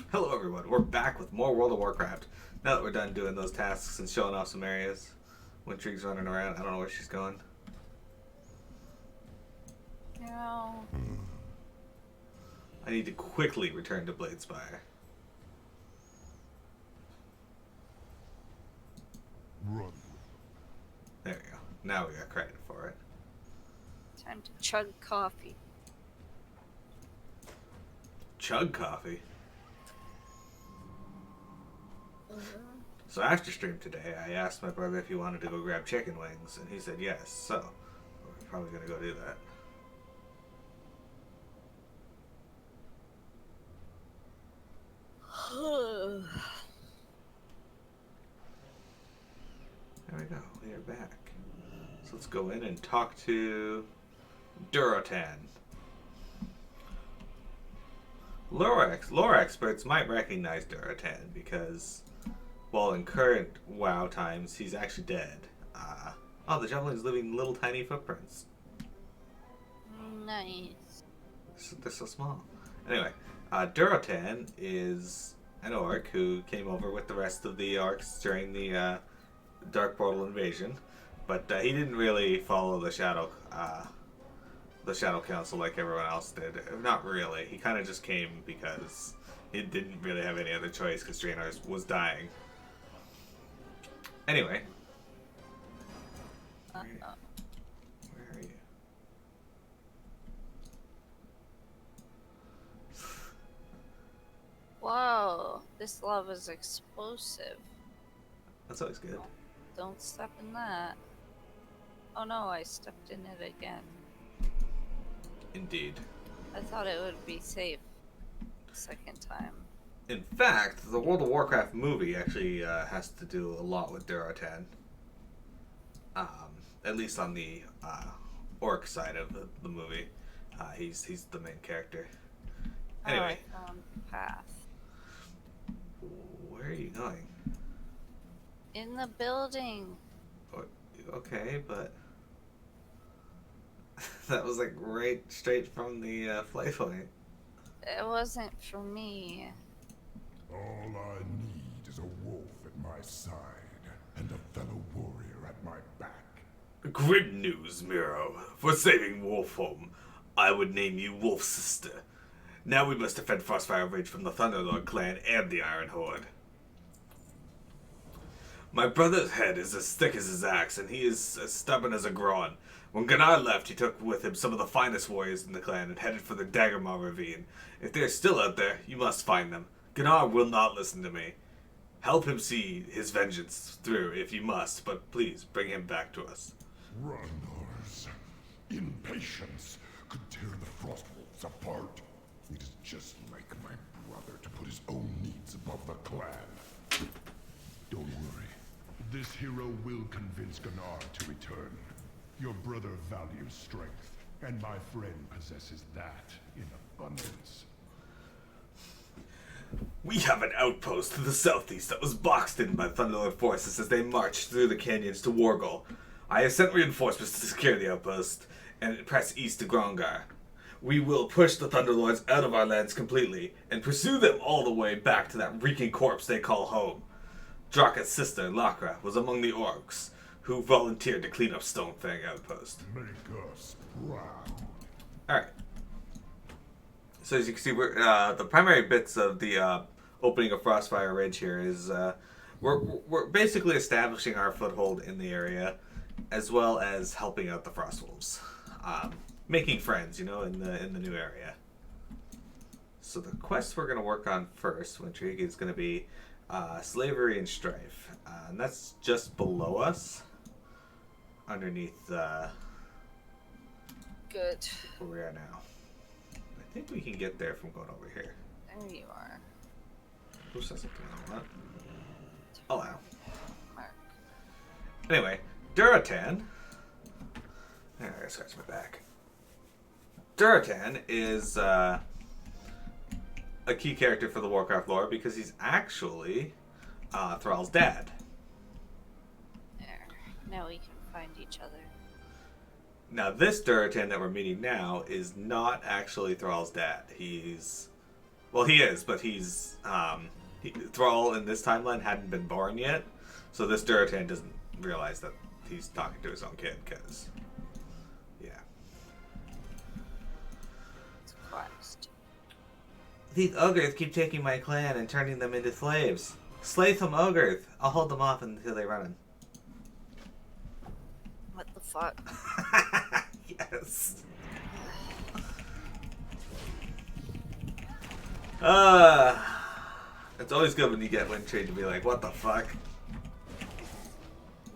Hello everyone, we're back with more World of Warcraft. Now that we're done doing those tasks and showing off some areas. Wintrig's running around, I don't know where she's going. No. I need to quickly return to Bladespire. Run. There we go. Now we got credit for it. Time to chug coffee. Chug coffee? So after stream today, I asked my brother if he wanted to go grab chicken wings, and he said yes, so we're probably going to go do that. There we go, we are back. So let's go in and talk to Durotan. Lore experts might recognize Durotan because, while in current WoW times, he's actually dead. Oh, the Javelin's leaving little tiny footprints. Nice. They're so small. Anyway, Durotan is an orc who came over with the rest of the orcs during the Dark Portal invasion, but he didn't really follow the Shadow Council like everyone else did. Not really. He kind of just came because he didn't really have any other choice because Draenor was dying. Anyway. Where are you? Whoa, this lava's explosive. That's always good. Don't step in that. Oh no, I stepped in it again. Indeed. I thought it would be safe the second time. In fact, the World of Warcraft movie actually has to do a lot with Durotan. At least on the orc side of the movie. He's the main character. Anyway. Oh, I found the path. Where are you going? In the building. Okay, but that was like right straight from the flight point. It wasn't for me. All I need is a wolf at my side and a fellow warrior at my back. Grim news, Miro. For saving Wolfholm, I would name you Wolf Sister. Now we must defend Frostfire Ridge from the Thunderlord clan and the Iron Horde. My brother's head is as thick as his axe, and he is as stubborn as a Gron. When Gunnar left, he took with him some of the finest warriors in the clan and headed for the Daggermaw Ravine. If they are still out there, you must find them. Gunnar will not listen to me. Help him see his vengeance through if you must, but please bring him back to us. Runners. Impatience could tear the Frostwolves apart. It is just like my brother to put his own needs above the clan. Don't worry. This hero will convince Gunnar to return. Your brother values strength, and my friend possesses that in abundance. We have an outpost to the southeast that was boxed in by Thunderlord forces as they marched through the canyons to Wargol. I have sent reinforcements to secure the outpost and press east to Grongar. We will push the Thunderlords out of our lands completely and pursue them all the way back to that reeking corpse they call home. Draka's sister, Lakra, was among the orcs who volunteered to clean up Stonefang Outpost. Make us proud. Alright. So as you can see, we're, the primary bits of the opening of Frostfire Ridge here is we're basically establishing our foothold in the area, as well as helping out the Frostwolves, making friends, you know, in the new area. So the quest we're going to work on first, Wintrig, is going to be Slavery and Strife, and that's just below us, underneath Good. where we are now. I think we can get there from going over here. There you are. Who says something like that? Oh, wow. Mark. Anyway, Durotan. I gotta scratch my back. Durotan is a key character for the Warcraft lore because he's actually Thrall's dad. There. Now we can find each other. Now, this Durotan that we're meeting now is not actually Thrall's dad. He's Well, he is, but Thrall in this timeline hadn't been born yet, so this Duratan doesn't realize that he's talking to his own kid, because, yeah. It's Christ. These ogres keep taking my clan and turning them into slaves. Slay some ogres. I'll hold them off until they run. What the fuck? Yes. It's always good when you get Windtree to be like, what the fuck?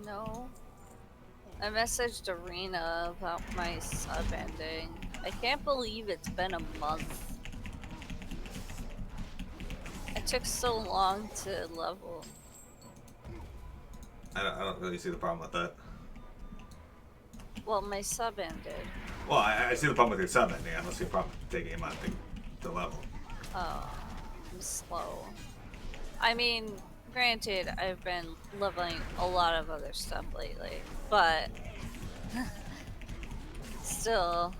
No. I messaged Arena about my sub ending. I can't believe it's been a month. It took so long to level. I don't really see the problem with that. Well, my sub ended. Well, I see the problem with your sub ending. I don't see a problem with taking him on the level. Oh, I'm slow. I mean, granted, I've been leveling a lot of other stuff lately, but still,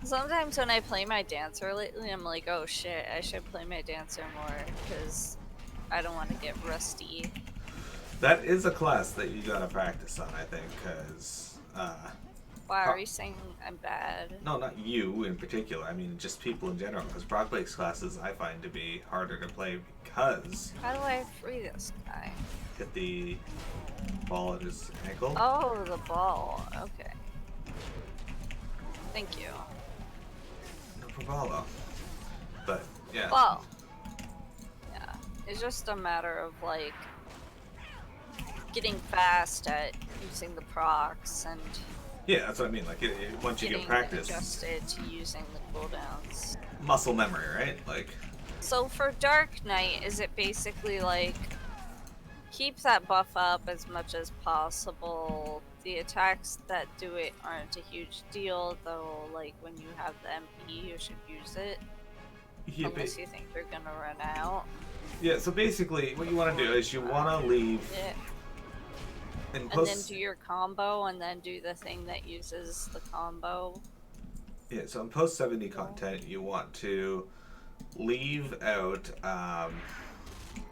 sometimes when I play my dancer lately, I'm like, oh shit, I should play my dancer more, because I don't want to get rusty. That is a class that you gotta practice on, I think, because... Why are you saying I'm bad? No, not you in particular. I mean, just people in general. Because Proc Blake's classes I find to be harder to play because... How do I free this guy? Hit the ball at his ankle. Oh, the ball. Okay. Thank you. No problem. But, yeah. Well, yeah. It's just a matter of, like, getting fast at using the procs and... Yeah, that's what I mean. Like, once you get practice... adjusted to using the cooldowns. Muscle memory, right? Like... So for Dark Knight, is it basically, like, keep that buff up as much as possible? The attacks that do it aren't a huge deal, though, like, when you have the MP, you should use it. Yeah, unless you think they're gonna run out. Yeah, so basically, what you want to do is you want to leave... Yeah. And then do your combo, and then do the thing that uses the combo. Yeah, so in post 70 content, you want to leave out. I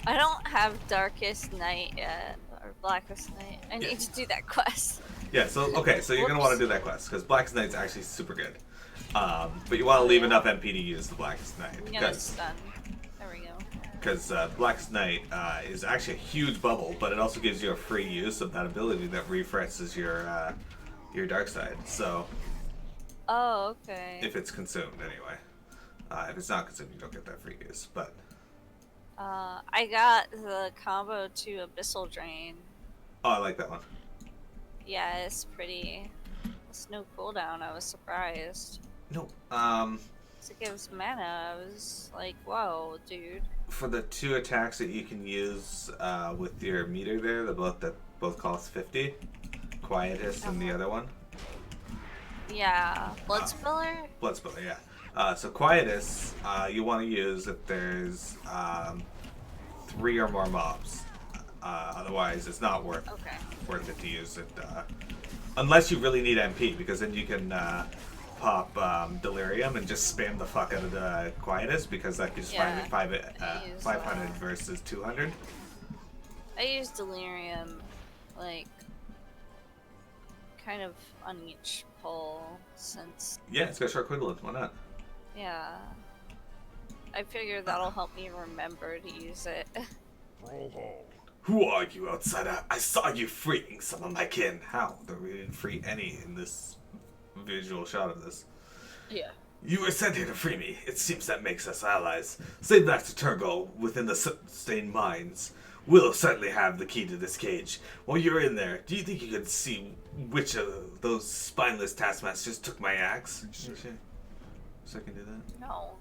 don't have Darkest Night yet, or Blackest Night. I need to do that quest. Yeah, so okay, so you're gonna want to do that quest because Blackest Night's actually super good. But you want to leave enough MP to use the Blackest Night. I'm gonna stun. There we go. Because Blackest Night is actually a huge bubble, but it also gives you a free use of that ability that refreshes your dark side. So, oh, okay. if it's consumed, anyway. If it's not consumed, you don't get that free use. But I got the combo to Abyssal Drain. oh, I like that one. Yeah, it's pretty. It's no cooldown. I was surprised. No. It gives mana. I was like, whoa, dude. For the two attacks that you can use with your meter there, that both cost 50, Quietus and the other one. Yeah, Bloodspiller? Bloodspiller, yeah. So Quietus, you want to use if there's 3 or more mobs. Otherwise, it's not worth it to use it. Unless you really need MP, because then you can pop Delirium and just spam the fuck out of the Quietus, because that gives 500 versus 200. I use Delirium, like, kind of on each pull, since... Yeah, it's got short equivalent, why not? Yeah. I figure that'll help me remember to use it. Who are you, outsider? I saw you freeing some of my kin. How? We didn't free any in this visual shot of this. Yeah. You were sent here to free me. It seems that makes us allies. Say back to Turgo within the stained mines. We'll certainly have the key to this cage. While you're in there, do you think you could see which of those spineless taskmasters took my axe? Sure. So I can do that? No.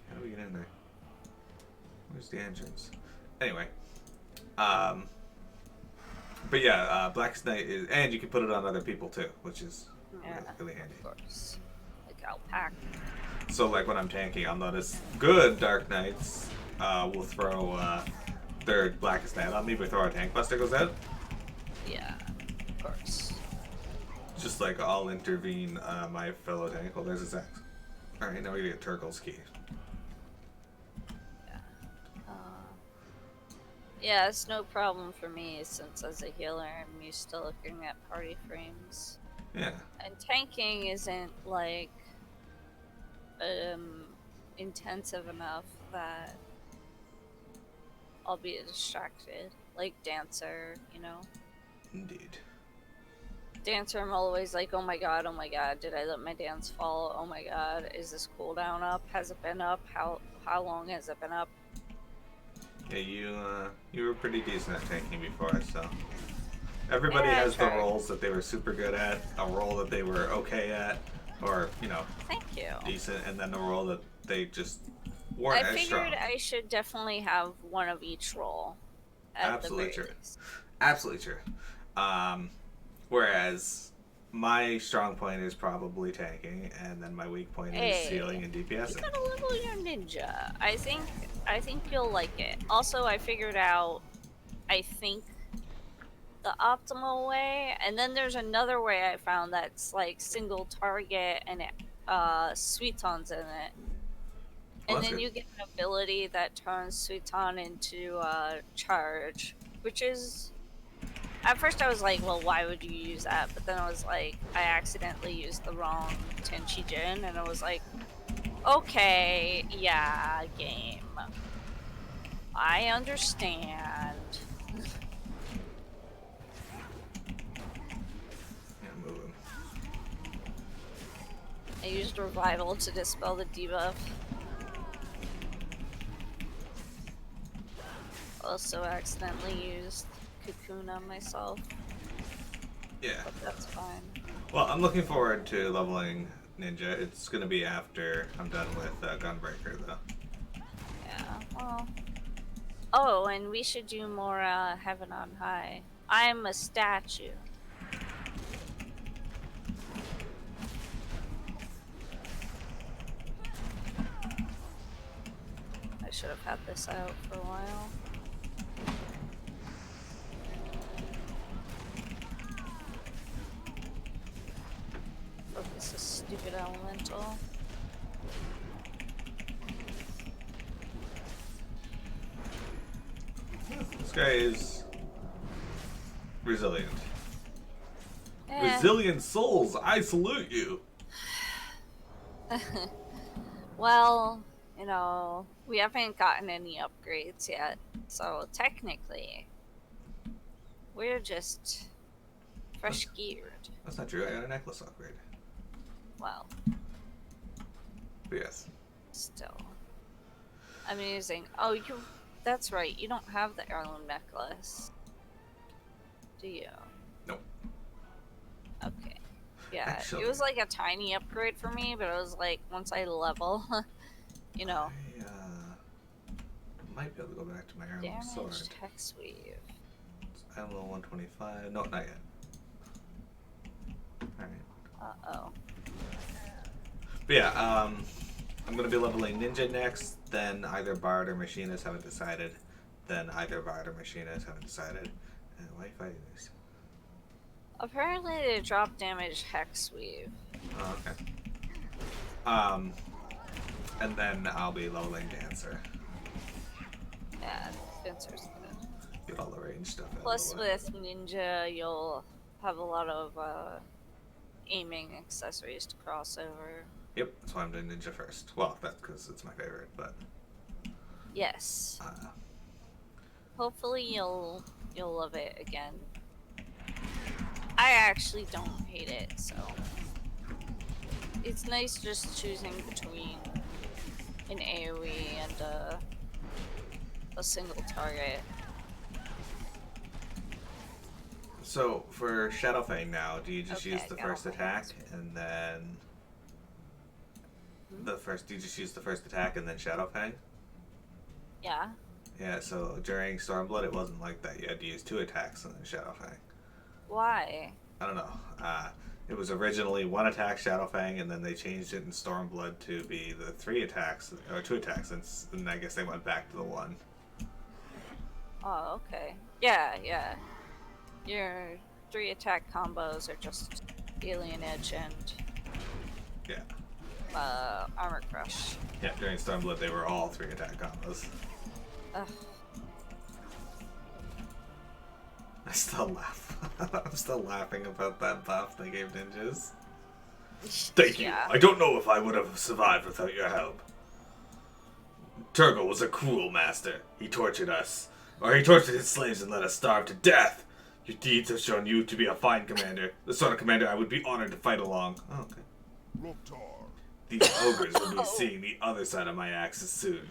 How do we get in there? Where's the entrance? Anyway. But yeah, Blackest Night is, and you can put it on other people too, which is really handy. Of course. Like Alpaca. So like when I'm tanking, I'll notice good Dark Knights will throw their Blackest Night on me before our tank buster goes out. Yeah, of course. Just like I'll intervene my fellow tank. Well, there's his axe. Alright, now we get Turgle's key. Yeah, it's no problem for me since as a healer I'm used to looking at party frames. Yeah. And tanking isn't like intensive enough that I'll be distracted. Like Dancer, you know? Indeed. Dancer, I'm always like, oh my god, did I let my dance fall? Oh my god, is this cooldown up? Has it been up? How long has it been up? Yeah, you were pretty decent at tanking before, so everybody Yeah, I has the tried. roles that they were super good at, a role that they were okay at, or Thank you. decent, and then a role that they just I weren't as figured strong. I should definitely have one of each role at the Absolutely very true. least. Absolutely true. Whereas my strong point is probably tanking, and then my weak point is healing Hey, and you DPSing. gotta level your ninja. I think you'll like it. Also, I figured out, I think, the optimal way, and then there's another way I found that's like single target and sweetons in it. Well, And that's then good. you get an ability that turns Suiton into charge, which is. At first, I was like, well, why would you use that? But then I was like, I accidentally used the wrong Tenchi Jin, and I was like, okay, yeah, game. I understand. Yeah, move him. I used Revival to dispel the debuff. Also accidentally used Cocoon on myself, Yeah. but that's fine. Well, I'm looking forward to leveling Ninja. It's gonna be after I'm done with Gunbreaker, though. Yeah, well. Oh, and we should do more Heaven on High. I'm a statue. I should have had this out for a while. Focus this stupid elemental. This guy is resilient. Eh. Resilient souls, I salute you. Well, we haven't gotten any upgrades yet, so technically, we're just fresh geared. That's not true. I got a necklace upgrade. Well, But yes. still. Amazing. Oh, that's right, you don't have the heirloom necklace. Do you? Nope. Okay. Yeah, Actually, it was like a tiny upgrade for me, but it was like, once I level, I might be able to go back to my heirloom sword. Damage hex weave. I'm level 125. No, not yet. Alright. Uh-oh. But yeah, I'm gonna be leveling Ninja next, then either Bard or Machinist, haven't decided. Then either Bard or Machinist, haven't decided. And why are you fighting this? Apparently they drop damage hex weave. Oh, okay. And then I'll be leveling Dancer. Yeah, Dancer's good. Get all the range stuff out Plus, of the way. with Ninja, you'll have a lot of aiming accessories to cross over. Yep, that's why I'm doing Ninja first. Well, that's because it's my favorite, but... Yes. Hopefully you'll love it again. I actually don't hate it, so... It's nice just choosing between an AoE and a single target. So, for Shadowfang now, do you just Okay, use I the got first all my attack, hands. and then... do you just use the first attack and then Shadowfang? Yeah. Yeah, so during Stormblood, it wasn't like that. You had to use 2 attacks and then Shadowfang. Why? I don't know. It was originally 1 attack Shadowfang, and then they changed it in Stormblood to be the 3 attacks, or 2 attacks, and I guess they went back to the 1. Oh, okay. Yeah. Your 3 attack combos are just Alien Edge and Yeah. Armor Crush. Yeah, during Stormblood, they were all 3 attack combos. Ugh. I still laugh. I'm still laughing about that buff they gave ninjas. Thank you. Yeah. I don't know if I would have survived without your help. Turgle was a cruel master. He tortured us. Or he tortured his slaves and let us starve to death. Your deeds have shown you to be a fine commander. The sort of commander I would be honored to fight along. Oh, okay. Loktar. These ogres will be seeing the other side of my axis soon.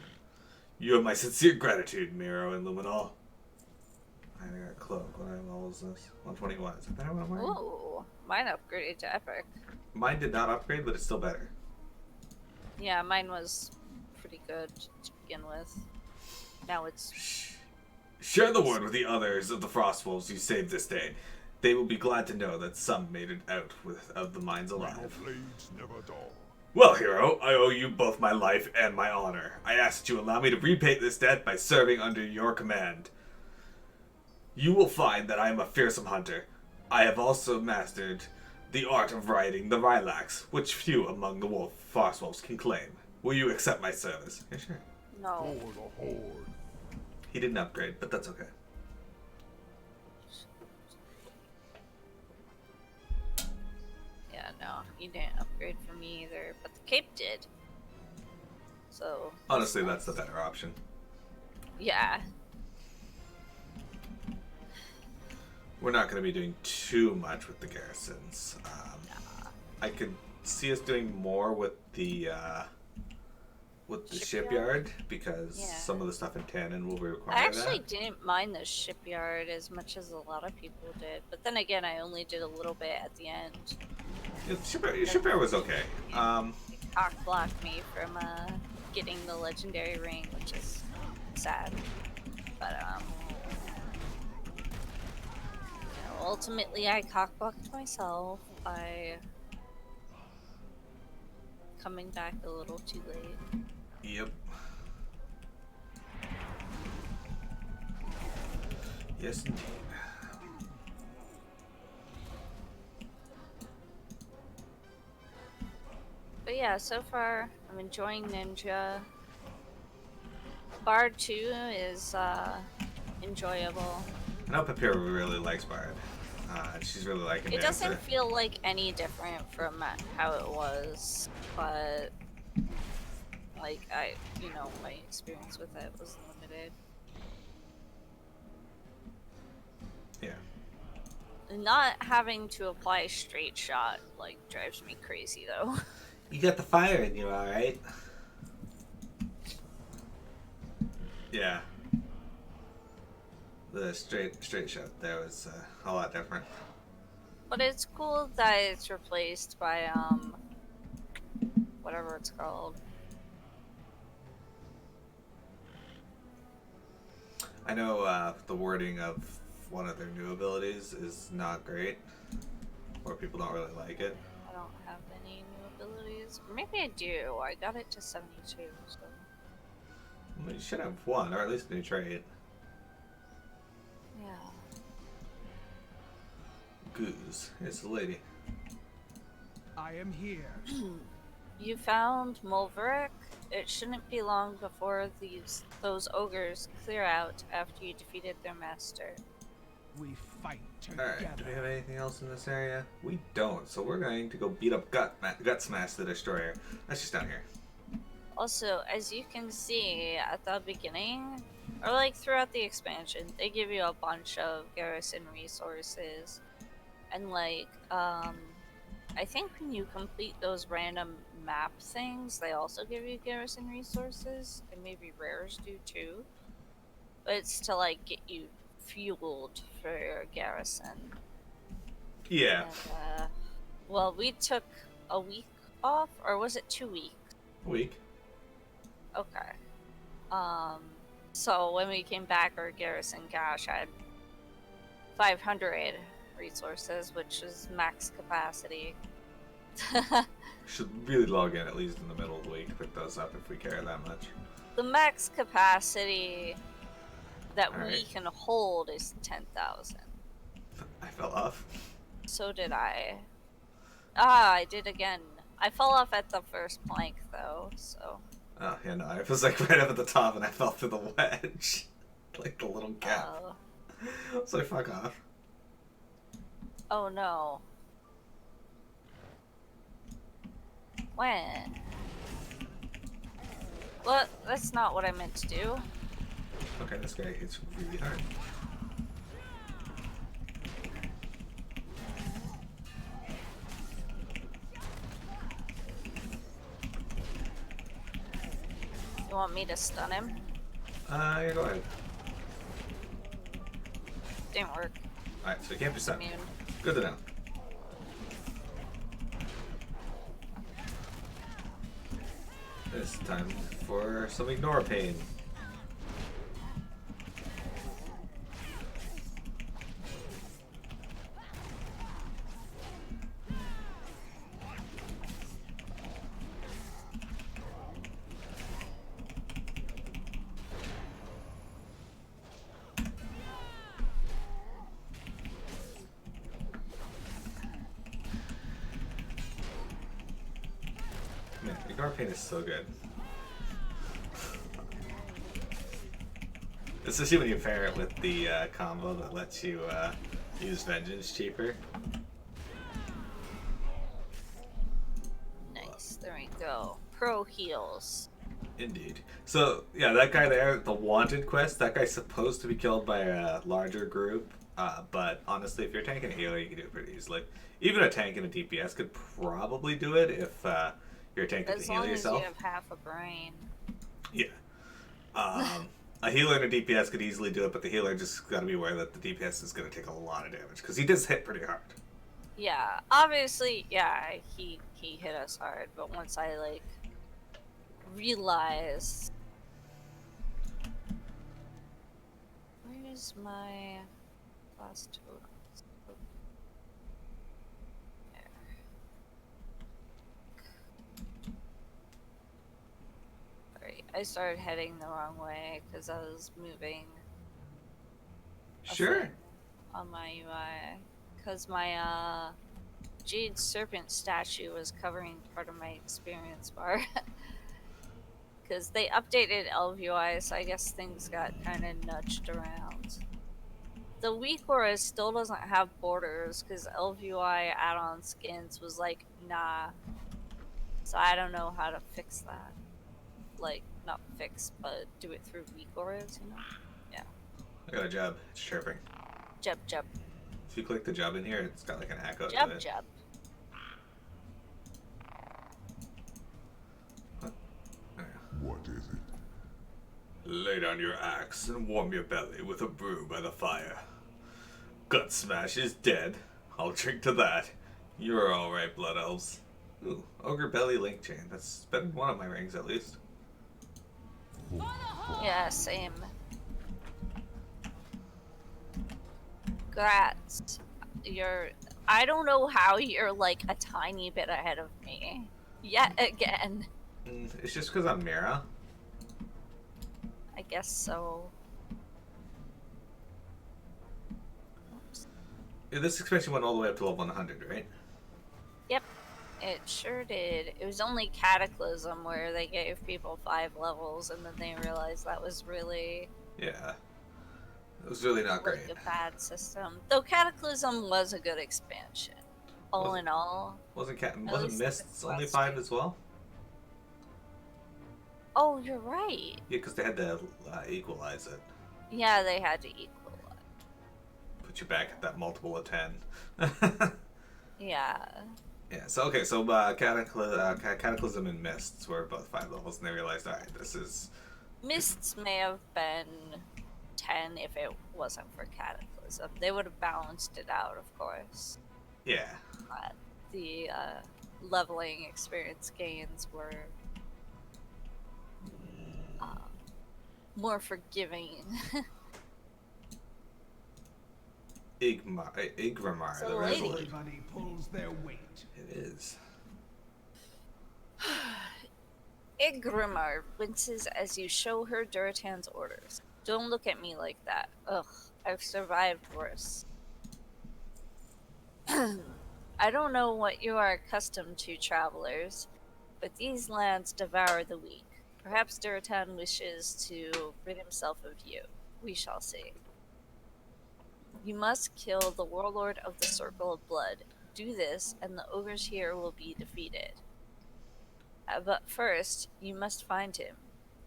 You have my sincere gratitude, Miro and Luminol. I got a cloak. What level is this? 121. Is that better what I'm wearing? Ooh, mine upgraded to epic. Mine did not upgrade, but it's still better. Yeah, mine was pretty good to begin with. Now it's... Share the word with the others of the Frostwolves you saved this day. They will be glad to know that some made it out of the mines Your alive. blades never dull. Well, hero, I owe you both my life and my honor. I ask that you allow me to repay this debt by serving under your command. You will find that I am a fearsome hunter. I have also mastered the art of riding the Rylax, which few among the Frostwolves can claim. Will you accept my service? Yeah, sure. No. For the Horde. He didn't upgrade, but that's okay. Yeah, no, you didn't upgrade for me either, but the cape did. So... Honestly, that's the better option. Yeah. We're not going to be doing too much with the garrisons. I could see us doing more with the shipyard because some of the stuff in Tannen will require I actually that. didn't mind the shipyard as much as a lot of people did, but then again, I only did a little bit at the end. Yeah, shipyard was okay. It cock blocked me from getting the legendary ring, which is sad. But you know, ultimately, I cock blocked myself by coming back a little too late. Yep. Yes, indeed. But yeah, so far I'm enjoying Ninja. Bard 2 is enjoyable. I know Papira really likes Bard. She's really liking It Dancer. doesn't feel like any different from how it was, but like my experience with it was limited. Yeah. Not having to apply straight shot like drives me crazy though. You got the fire in you, alright? Yeah. The straight shot there was a lot different. But it's cool that it's replaced by whatever it's called. I know the wording of one of their new abilities is not great, or people don't really like it. I don't have any new abilities. Maybe I do. I got it to 72, so... Well, you should have one, or at least a new trait. Yeah. Goose. Here's the lady. I am here. You found Mulveric? It shouldn't be long before those ogres clear out after you defeated their master. We fight together. Alright, do we have anything else in this area? We don't, so we're going to go beat up Gut Smash the Destroyer. That's just down here. Also, as you can see at the beginning, or like throughout the expansion, they give you a bunch of garrison resources. And like, I think when you complete those random map things, they also give you garrison resources, and maybe rares do too. But it's to like get you fueled for your garrison. Yeah. And, well, we took a week off, or was it 2 weeks? Week. Okay. So when we came back, our garrison cache had 500 resources, which is max capacity. Should really log in at least in the middle of the week to pick those up if we care that much. The max capacity that we Alright. can hold is 10,000. I fell off. So did I. Ah, I did again. I fell off at the first plank though, so. Oh, yeah, no, I was like right up at the top and I fell through the wedge. Like the little gap. Oh. So fuck off. Oh no. When? Well, that's not what I meant to do. Okay, this guy hits really hard. You want me to stun him? Yeah, go ahead. Didn't work. Alright, so you can't be stunned. Immune. Good to know. It's time for some ignore pain. Man, ignore pain is so good. Especially when you pair it with the combo that lets you use vengeance cheaper. Nice. There we go. Pro heals. Indeed. So, yeah, that guy there, the wanted quest, that guy's supposed to be killed by a larger group. But honestly, if you're tanking a healer, you can do it pretty easily. Even a tank and a DPS could probably do it if you're a tank that As can heal long as yourself. you have half a brain. Yeah. A healer and a DPS could easily do it, but the healer just got to be aware that the DPS is going to take a lot of damage because he does hit pretty hard. Yeah, obviously, yeah, he hit us hard, but once I like realized, where's my last totals? There. Alright, I started heading the wrong way because I was moving a Sure. thing on my UI because my Jade Serpent statue was covering part of my experience bar. Because they updated LVUI, so I guess things got kind of nudged around. The weak aura still doesn't have borders because LVUI add-on skins was like, nah. So I don't know how to fix that. Like, not fix, but do it through weak auras, you know? Yeah. I got a job. It's chirping. Jub jub. If you click the job in here, it's got like an echo to Jub it. jub. What is it? Lay down your axe and warm your belly with a brew by the fire. Gut Smash is dead. I'll drink to that. You're alright, Blood Elves. Ooh, Ogre Belly Link Chain. That's been one of my rings at least. Yeah, same. Grats. I don't know how you're like a tiny bit ahead of me. Yet again. It's just because I'm Mira. I guess so. Oops. Yeah, this expansion went all the way up to level 100, right? Yep, it sure did. It was only Cataclysm where they gave people 5 levels and then they realized that was really Yeah. It was really not like great. a bad system. Though Cataclysm was a good expansion. All in all. Wasn't least Mists the only last 5 one. as well? Oh, you're right. Yeah, because they had to equalize it. Yeah, they had to equalize. Put you back at that multiple of 10. Yeah. Yeah, so okay, so Cataclysm and Mists were both 5 levels, and they realized, alright, this is... Mists may have been 10 if it wasn't for Cataclysm. They would have balanced it out, of course. Yeah. But the leveling experience gains were more forgiving. Igramar, So the lady. Resolute. Everybody pulls their weight. It is. Igramar winces as you show her Duratan's orders. Don't look at me like that. Ugh, I've survived worse. I don't know what you are accustomed to, travelers, but these lands devour the weak. Perhaps Duratan wishes to rid himself of you. We shall see. You must kill the warlord of the Circle of Blood. Do this, and the ogres here will be defeated. But first, you must find him.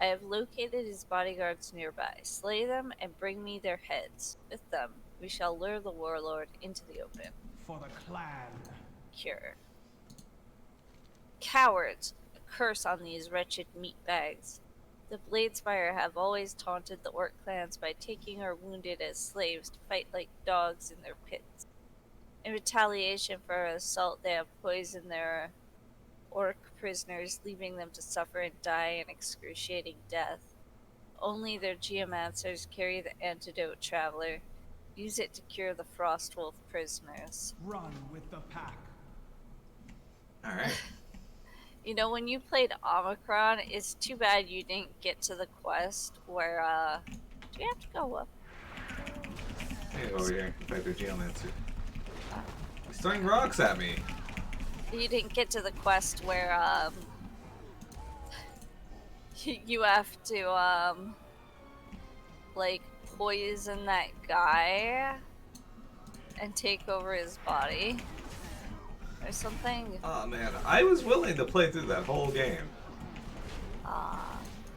I have located his bodyguards nearby. Slay them and bring me their heads. With them, we shall lure the warlord into the open. For the clan. Cure. Cowards! A curse on these wretched meatbags. The Bladespire have always taunted the orc clans by taking our wounded as slaves to fight like dogs in their pits. In retaliation for our assault, they have poisoned their orc prisoners, leaving them to suffer and die an excruciating death. Only their geomancers carry the antidote, traveler. Use it to cure the Frostwolf prisoners. Run with the pack. Alright. You know, when you played Omicron, it's too bad you didn't get to the quest where, do you have to go up? Hey, over here. In fact, there's Geomancer. He's throwing rocks at me. You didn't get to the quest where, you have to, like, poison that guy and take over his body or something. Oh man, I was willing to play through that whole game.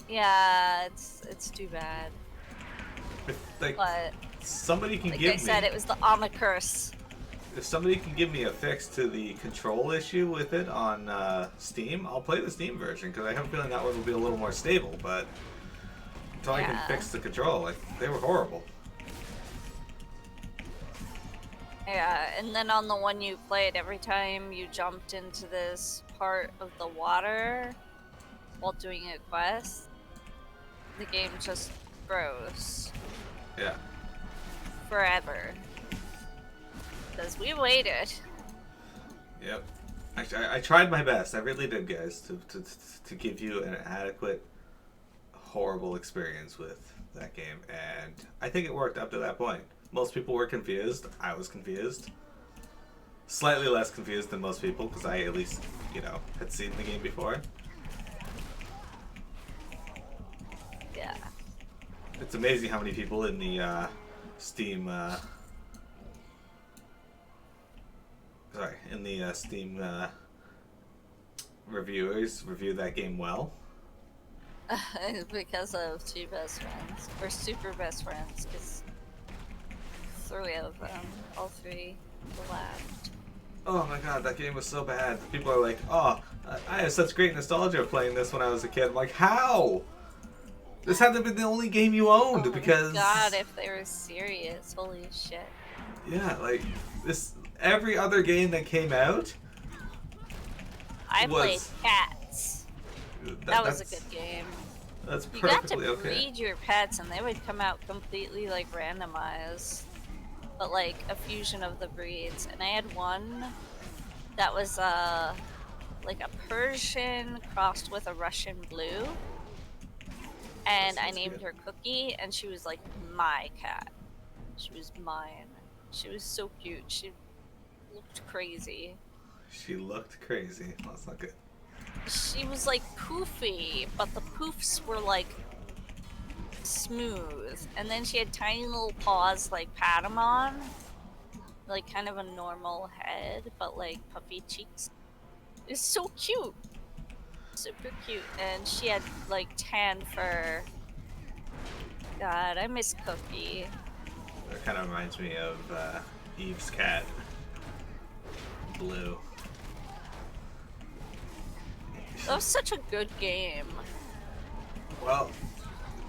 Yeah, it's too bad. If, like, But somebody can like give I said, me, it was the Omicurse. if somebody can give me a fix to the control issue with it on Steam, I'll play the Steam version because I have a feeling that one will be a little more stable. But until I can Yeah. fix the control, like, they were horrible. Yeah, and then on the one you played, every time you jumped into this part of the water while doing a quest, the game just froze Yeah. forever. Because we waited. Yep. I tried my best. I really did, guys, to give you an adequate, horrible experience with that game, and I think it worked up to that point. Most people were confused. I was confused. Slightly less confused than most people, because I at least, had seen the game before. Yeah. It's amazing how many people in the Steam, Steam reviewers review that game well. Because of two best friends. Or super best friends, because three of them, all three left. Oh my god, that game was so bad. People are like, oh, I have such great nostalgia playing this when I was a kid. I'm like, how? This had to have been the only game you owned, because... God, if they were serious, holy shit. Yeah, like, every other game that came out... I was... played Cats. That was a good game. That's You got perfectly to okay. breed your pets, and they would come out completely, like, randomized. But, like, a fusion of the breeds. And I had one that was, like a Persian crossed with a Russian blue. And I named her Cookie, and she was, like, my cat. She was mine. She was so cute. She looked crazy. She looked crazy. Well, that's not good. She was, like, poofy, but the poofs were, like, smooth. And then she had tiny little paws like Patamon. Like, kind of a normal head, but, like, puffy cheeks. It's so cute. Super cute. And she had, like, tan fur. God, I miss Cookie. That kind of reminds me of Eve's cat. Blue. That was such a good game. Well,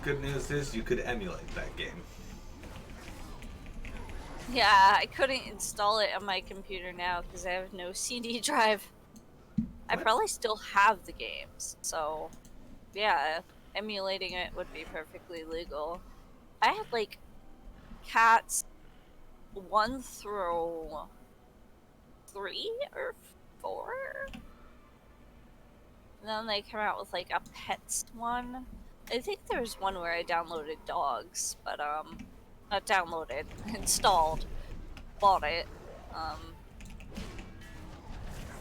good news is you could emulate that game. Yeah, I couldn't install it on my computer now because I have no CD drive. I probably still have the games, so yeah, emulating it would be perfectly legal. I had like Cats 1 through 3 or 4. And then they come out with like a Pets one. I think there was one where I downloaded Dogs, but not downloaded, installed, bought it.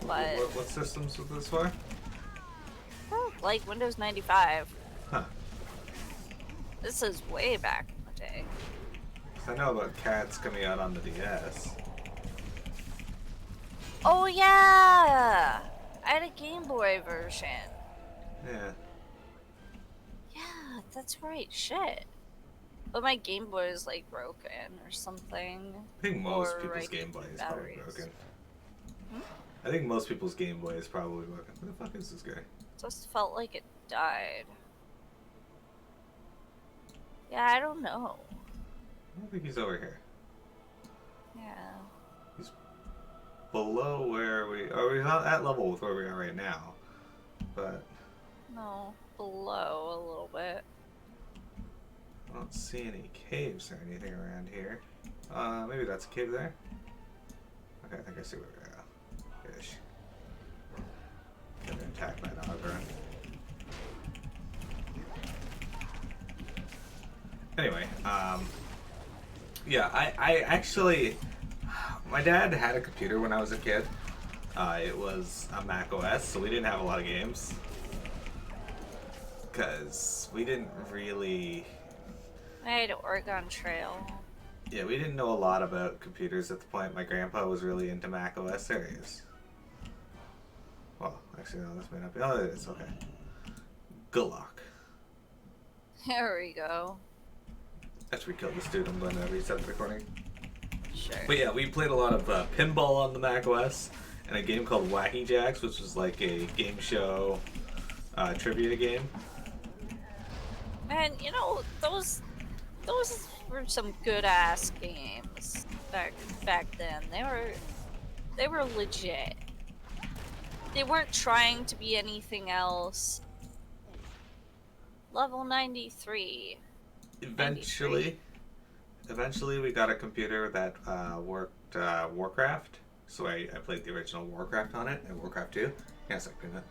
But What systems was this for? like Windows 95. Huh. This is way back in the day. I know about Cats coming out on the DS. Oh yeah! I had a Game Boy version. Yeah. Yeah, that's right. Shit. But my Game Boy is like broken or something. I think most Or people's I Game need Boy new is probably batteries. broken. Hmm? I think most people's Game Boy is probably broken. Who the fuck is this guy? Just felt like it died. Yeah, I don't know. I don't think he's over here. Yeah. He's below where we... Or he's not at level with where we are right now. But No, below a little bit. I don't see any caves or anything around here. Maybe that's a cave there? Okay, I think I see where we're at. Ish. Getting attacked by an ogre. Anyway, yeah, I actually... My dad had a computer when I was a kid. It was a Mac OS, so we didn't have a lot of games. Because we didn't really... I had Oregon Trail. Yeah, we didn't know a lot about computers at the point. My grandpa was really into Mac OS. There he is. Well, actually, no, this may not be. Oh, it is. Okay. Good luck. There we go. After we killed this dude, I'm going to reset the recording. Sure. But yeah, we played a lot of pinball on the Mac OS and a game called Wacky Jacks, which was like a game show trivia game. Man, you know, those were some good ass games back then. They were legit. They weren't trying to be anything else. Level 93. Eventually we got a computer that worked Warcraft. So I played the original Warcraft on it and Warcraft 2. Yeah, it's like Peanut.